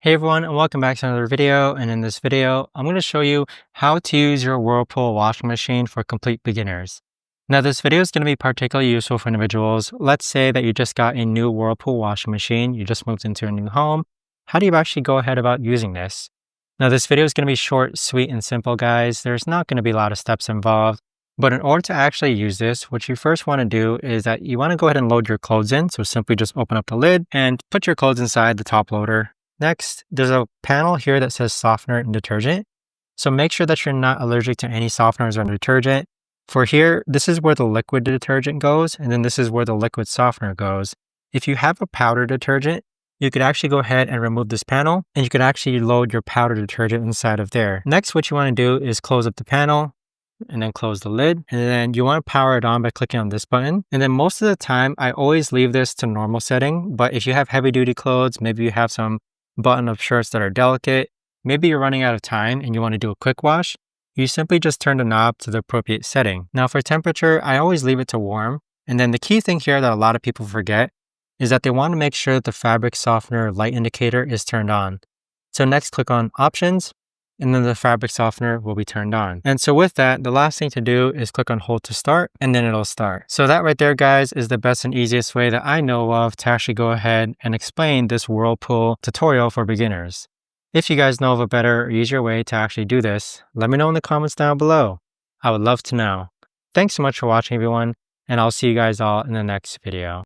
Hey everyone, and welcome back to another video. And in this video, I'm going to show you how to use your Whirlpool washing machine for complete beginners. Now, this video is going to be particularly useful for individuals. Let's say that you just got a new Whirlpool washing machine, you just moved into a new home. How do you actually go ahead about using this? Now, this video is going to be short, sweet, and simple, guys. There's not going to be a lot of steps involved. But in order to actually use this, what you first want to do is that you want to go ahead and load your clothes in. So simply just open up the lid and put your clothes inside the top loader. Next, there's a panel here that says softener and detergent. So make sure that you're not allergic to any softeners or detergent. For here, this is where the liquid detergent goes, and then this is where the liquid softener goes. If you have a powder detergent, you could actually go ahead and remove this panel, and you could actually load your powder detergent inside of there. Next, what you want to do is close up the panel, and then close the lid, and then you want to power it on by clicking on this button. And then most of the time, I always leave this to normal setting, but if you have heavy duty clothes, maybe you have some button-up shirts that are delicate, maybe you're running out of time and you want to do a quick wash, you simply just turn the knob to the appropriate setting. Now for temperature, I always leave it to warm. And then the key thing here that a lot of people forget is that they want to make sure that the fabric softener light indicator is turned on. So next click on options, and then the fabric softener will be turned on. And so with that, the last thing to do is click on hold to start, and then it'll start. So that right there, guys, is the best and easiest way that I know of to actually go ahead and explain this Whirlpool tutorial for beginners. If you guys know of a better or easier way to actually do this, let me know in the comments down below. I would love to know. Thanks so much for watching, everyone, and I'll see you guys all in the next video.